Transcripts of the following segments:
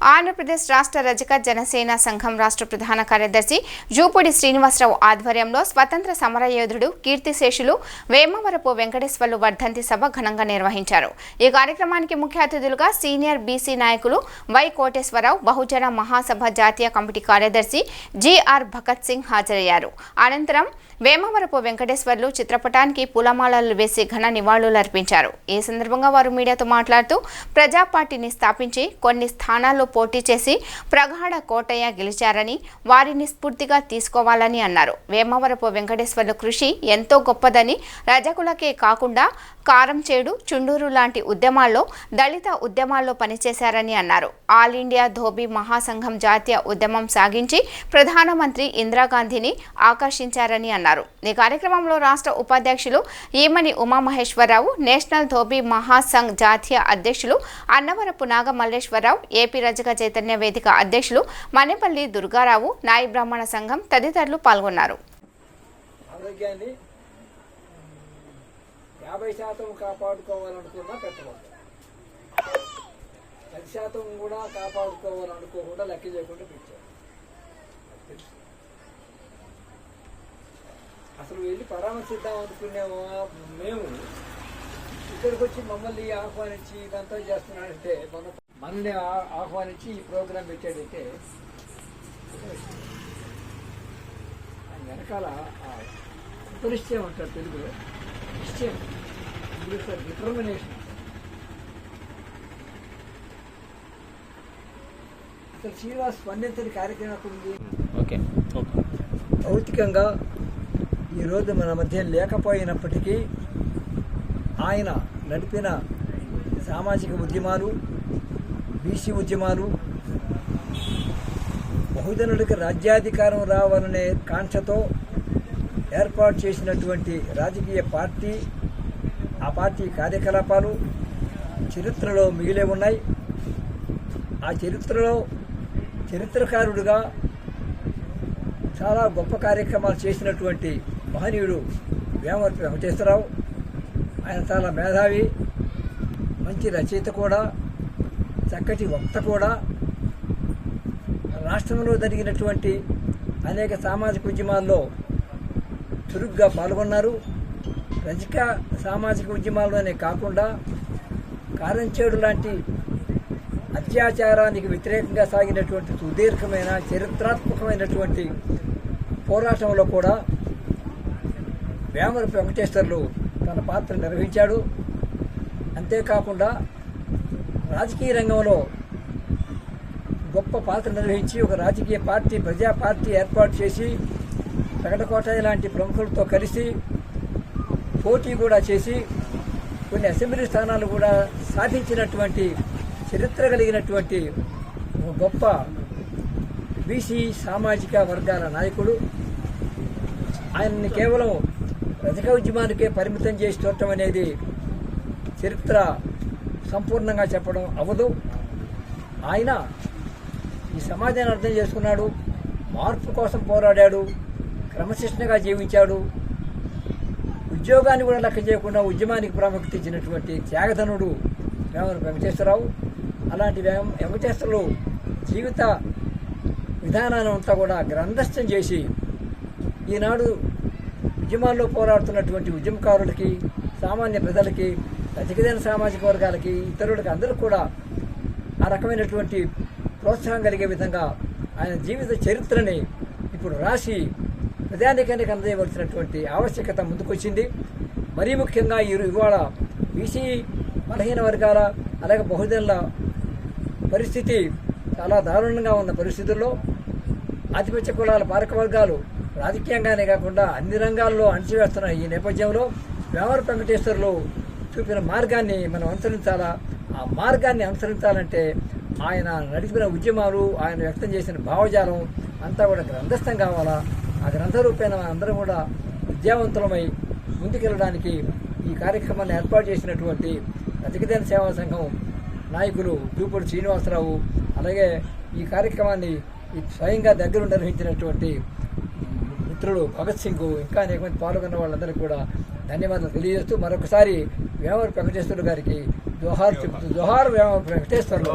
ఆంధ్రప్రదేశ్ రాష్ట్ర రజక జనసేన సంఘం రాష్ట్ర ప్రధాన కార్యదర్శి జూపూడి శ్రీనివాసరావు ఆధ్వర్యంలో స్వతంత్ర సమరయోధుడు కీర్తిశేషులు వేమవరపు వెంకటేశ్వర్లు వర్ధంతి సభ ఘనంగా నిర్వహించారు. ఈ కార్యక్రమానికి ముఖ్య అతిథులుగా సీనియర్ బీసీ నాయకులు వై కోటేశ్వరరావు, బహుజన మహాసభ జాతీయ కమిటీ కార్యదర్శి జిఆర్ భగత్ సింగ్ హాజరయ్యారు. అనంతరం వేమవరపు వెంకటేశ్వర్లు చిత్రపటానికి పూలమాలలు వేసి ఘన నివాళులర్పించారు. ఈ సందర్భంగా వారు మీడియాతో మాట్లాడుతూ ప్రజా పార్టీని స్థాపించి కొన్ని స్థానాల్లో పోటీ చేసి ప్రగాఢ కోటయ్య గెలిచారని, వారిని స్ఫూర్తిగా తీసుకోవాలని అన్నారు. వేమవరపు వెంకటేశ్వర్లు కృషి ఎంతో గొప్పదని, రజకులకే కాకుండా కారంచేడు, చుండూరు లాంటి ఉద్యమాల్లో, దళిత ఉద్యమాల్లో పనిచేశారని అన్నారు. ఆల్ ఇండియా ధోబీ మహాసంఘం జాతీయ ఉద్యమం సాగించి ప్రధానమంత్రి ఇందిరాగాంధీని ఆకర్షించారని అన్నారు. ఈ కార్యక్రమంలో రాష్ట్ర ఉపాధ్యక్షులు ఈమని ఉమామహేశ్వరరావు, నేషనల్ ధోబీ మహాసంఘ్ జాతీయ అధ్యక్షులు అన్నవరపు నాగమల్లేశ్వరరావు, ఏపీ రజక చైతన్య వేదిక అధ్యక్షులు మనేపల్లి దుర్గారావు, నాయి బ్రాహ్మణ సంఘం తదితరులు పాల్గొన్నారు. 50% కాపాడుకోవాలనుకున్నా పెట్టకూడదు, 10% కూడా కాపాడుకోవాలనుకోకుండా లెక్క చేయకుండా పెట్టారు. అసలు వెళ్ళి పరామర్శిద్దాం అనుకునేమో మేము ఇక్కడికి వచ్చి మమ్మల్ని ఆహ్వానించి ఇదంతా చేస్తున్నాడంటే మనల్ని ఆహ్వానించి ఈ ప్రోగ్రాం పెట్టాడంటే వెనకాల నిశ్చయం అంటారు తెలుగులో, నిశ్చయం, ఇంగ్లీష్లో డిటర్మినేషన్. అసలు శ్రీనివాస్ స్పందించని కార్యక్రమం అక్కడ ఉంది. భౌతికంగా ఈరోజు మన మధ్య లేకపోయినప్పటికీ ఆయన నడిపిన సామాజిక ఉద్యమాలు, బీసీ ఉద్యమాలు, బహుజనుడికి రాజ్యాధికారం రావాలనే కాంక్షతో ఏర్పాటు చేసినటువంటి రాజకీయ పార్టీ, ఆ పార్టీ కార్యకలాపాలు చరిత్రలో మిగిలే ఉన్నాయి. ఆ చరిత్రలో చరిత్రకారుడిగా చాలా గొప్ప కార్యక్రమాలు చేసినటువంటి మహనీయుడు వేమవరపు వెంకటేశ్వరరావు. ఆయన చాలా మేధావి, మంచి రచయిత కూడా, చక్కటి వక్త కూడా. రాష్ట్రంలో జరిగినటువంటి అనేక సామాజిక ఉద్యమాల్లో చురుగ్గా పాల్గొన్నారు. రజక సామాజిక ఉద్యమాల్లోనే కాకుండా కారంచేడు లాంటి అత్యాచారానికి వ్యతిరేకంగా సాగినటువంటి సుదీర్ఘమైన చరిత్రాత్మకమైనటువంటి పోరాటంలో కూడా వేమవరపు వెంకటేశ్వర్లు తన పాత్ర నిర్వహించాడు. అంతేకాకుండా రాజకీయ రంగంలో గొప్ప పాత్ర నిర్వహించి ఒక రాజకీయ పార్టీ, ప్రజా పార్టీ ఏర్పాటు చేసి ప్రగడకోటయ్య లాంటి ప్రముఖులతో కలిసి పోటీ కూడా చేసి కొన్ని అసెంబ్లీ స్థానాలు కూడా సాధించినటువంటి చరిత్ర కలిగినటువంటి ఒక గొప్ప బీసీ సామాజిక వర్గాల నాయకుడు. ఆయన్ని కేవలం రజక ఉద్యమానికే పరిమితం చేసి చూడటం అనేది చరిత్ర సంపూర్ణంగా చెప్పడం అవ్వదు. ఆయన ఈ సమాజాన్ని అర్థం చేసుకున్నాడు, మార్పు కోసం పోరాడాడు, క్రమశిక్షణగా జీవించాడు, ఉద్యోగాన్ని కూడా లెక్క చేయకుండా ఉద్యమానికి ప్రాముఖ్యత ఇచ్చినటువంటి త్యాగధనుడు వేమవరపు వెంకటేశ్వరరావు. అలాంటి వెంకటేశ్వరులు జీవిత విధానాన్ని అంతా కూడా గ్రంథస్థం చేసి ఈనాడు ఉద్యమాల్లో పోరాడుతున్నటువంటి ఉద్యమకారులకి, సామాన్య ప్రజలకి, రజకజన సామాజిక వర్గాలకి, ఇతరులకి అందరూ కూడా ఆ రకమైనటువంటి ప్రోత్సాహం కలిగే విధంగా ఆయన జీవిత చరిత్రని ఇప్పుడు రాసి ప్రజానీకానికి అందజేయవలసినటువంటి ఆవశ్యకత ముందుకొచ్చింది. మరీ ముఖ్యంగా ఇవాళ బీసీ బలహీన వర్గాల అలాగే బహుజనుల పరిస్థితి చాలా దారుణంగా ఉన్న పరిస్థితుల్లో ఆధిపత్య కులాల పాలక వర్గాలు రాజకీయంగానే కాకుండా అన్ని రంగాల్లో అణచివేస్తున్న ఈ నేపథ్యంలో వేమవరపు వెంకటేశ్వర్లు చూపిన మార్గాన్ని మనం అనుసరించాలా. ఆ మార్గాన్ని అనుసరించాలంటే ఆయన నడిపిన ఉద్యమాలు, ఆయన వ్యక్తం చేసిన భావజాలం అంతా కూడా గ్రంథస్థం కావాలా. ఆ గ్రంథ రూపేణ అందరం కూడా విద్యావంతులమై ముందుకెళ్ళడానికి ఈ కార్యక్రమాన్ని ఏర్పాటు చేసినటువంటి రజకజన సేవా సంఘం నాయకులు జూపూడి శ్రీనివాసరావు, అలాగే ఈ కార్యక్రమాన్ని స్వయంగా దగ్గర నిర్వహించినటువంటి మిత్రులు భగత్ సింగ్, ఇంకా అనేక మంది పాల్గొన్న వాళ్ళందరికీ కూడా ధన్యవాదాలు తెలియజేస్తూ మరొకసారి వేమవరపు వెంకటేశ్వర్లు గారికి జోహార్ చెబుతూ, జోహార్ వేమవరపు వెంకటేశ్వర్లు.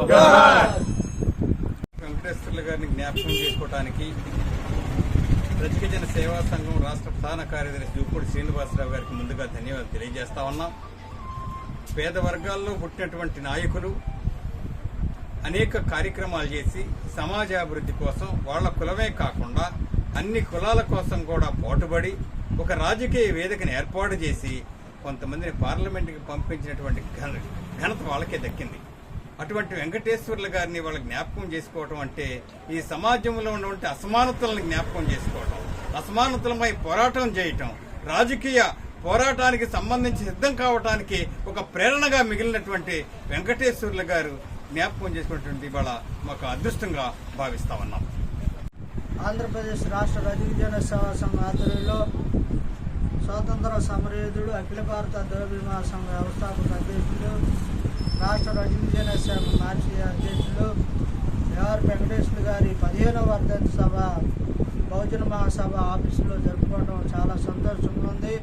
గారిని జ్ఞాపకం చేసుకోవడానికి రజక జన సేవా సంఘం రాష్ట్ర ప్రధాన కార్యదర్శి జూపూడి శ్రీనివాసరావు గారికి ముందుగా ధన్యవాదాలు తెలియజేస్తా ఉన్నాం. పేద వర్గాల్లో పుట్టినటువంటి నాయకులు అనేక కార్యక్రమాలు చేసి సమాజాభివృద్ధి కోసం వాళ్ళ కులమే కాకుండా అన్ని కులాల కోసం కూడా పోటుబడి ఒక రాజకీయ వేదికను ఏర్పాటు చేసి కొంతమందిని పార్లమెంటుకి పంపించినటువంటి ఘనత వాళ్ళకే దక్కింది. అటువంటి వెంకటేశ్వర్లు గారిని వాళ్ళ జ్ఞాపకం చేసుకోవటం అంటే ఈ సమాజంలో ఉన్నటువంటి అసమానతలను జ్ఞాపకం చేసుకోవటం, అసమానతలపై పోరాటం చేయటం, రాజకీయ పోరాటానికి సంబంధించి సిద్ధం కావటానికి ఒక ప్రేరణగా మిగిలినటువంటి వెంకటేశ్వర్లు గారు జ్ఞాపకం చేసుకున్నటువంటి ఇవాళ మాకు అదృష్టంగా భావిస్తా ఉన్నాం. ఆంధ్రప్రదేశ్ రాష్ట్ర రజక జన సేవా సంఘ ఆధ్వర్యంలో స్వాతంత్ర సమరయోధుడు అఖిల భారత దైవబీమా సంఘ వ్యవస్థాపక అధ్యక్షులు రాష్ట్ర రజక జన సేవ మార్చి అధ్యక్షులు ఎవర్ వెంకటేశ్వర గారి 15వ వర్ధంతి సభ బహుజన మహాసభ ఆఫీసులో జరుపుకోవడం చాలా సంతోషంగా ఉంది.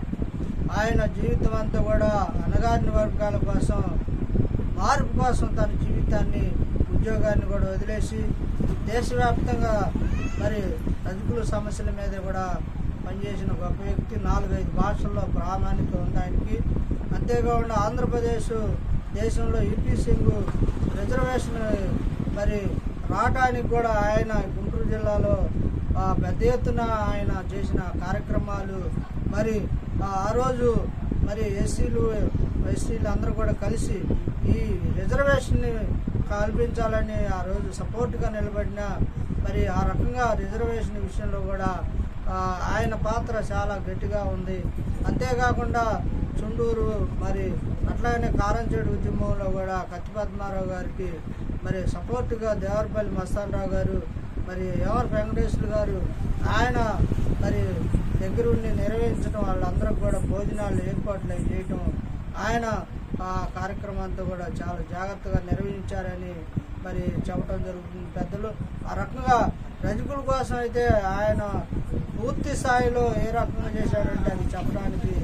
ఆయన జీవితం అంతా కూడా అణగారిన వర్గాల కోసం, మార్పు కోసం తన జీవితాన్ని, ఉద్యోగాన్ని కూడా వదిలేసి దేశవ్యాప్తంగా మరి రజకుల సమస్యల మీద కూడా పనిచేసిన గొప్ప వ్యక్తి. 4-5 భాషల్లో ప్రామాణికత ఉంది ఆయనకి. అంతేకాకుండా ఆంధ్రప్రదేశ్ దేశంలో ఈపీసింగ్ రిజర్వేషన్ మరి రావడానికి కూడా ఆయన గుంటూరు జిల్లాలో పెద్ద ఎత్తున ఆయన చేసిన కార్యక్రమాలు, మరి ఆ రోజు మరి ఎస్సీలు అందరూ కూడా కలిసి ఈ రిజర్వేషన్ని కల్పించాలని ఆ రోజు సపోర్ట్గా నిలబడిన, మరి ఆ రకంగా రిజర్వేషన్ విషయంలో కూడా ఆయన పాత్ర చాలా గట్టిగా ఉంది. అంతేకాకుండా చుండూరు మరి అట్లాగనే కారంచేడు ఉద్యమంలో కూడా కత్తి పద్మారావు గారికి మరి సపోర్టుగా దేవరపల్లి మస్తానరావు గారు, మరి ఎవర్ వెంకటేశ్వర గారు ఆయన మరి దగ్గరుండి నిర్వహించడం, వాళ్ళందరూ కూడా భోజనాలు ఏర్పాట్లు చేయటం, ఆయన ఆ కార్యక్రమంతో కూడా చాలా జాగ్రత్తగా నిర్వహించారని మరి చెప్పడం జరుగుతుంది పెద్దలు. ఆ రకంగా రజకుల కోసం అయితే ఆయన పూర్తి స్థాయిలో ఏ రకంగా చేశాడంటే అది చెప్పడానికి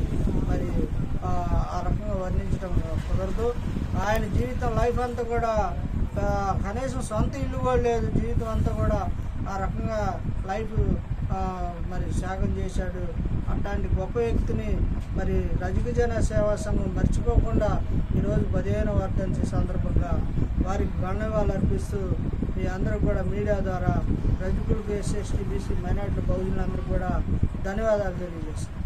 మరి ఆ రకంగా వర్ణించడం కుదరదు. ఆయన జీవితం లైఫ్ అంతా కూడా కనీసం సొంత ఇల్లు కూడా లేదు, జీవితం అంతా కూడా ఆ రకంగా లైఫ్ మరి త్యాగం చేశాడు. అట్లాంటి గొప్ప వ్యక్తిని మరి రజక జన సేవా సంఘం మర్చిపోకుండా ఈరోజు 15వ వర్ధంతి సందర్భంగా వారికి ధన్యవాదాలు అర్పిస్తూ మీ అందరూ కూడా మీడియా ద్వారా రజకులకు, ఎస్సీ, ఎస్టీ, బీసీ, మైనార్టీ బహుజనులందరూ కూడా ధన్యవాదాలు తెలియజేస్తాం.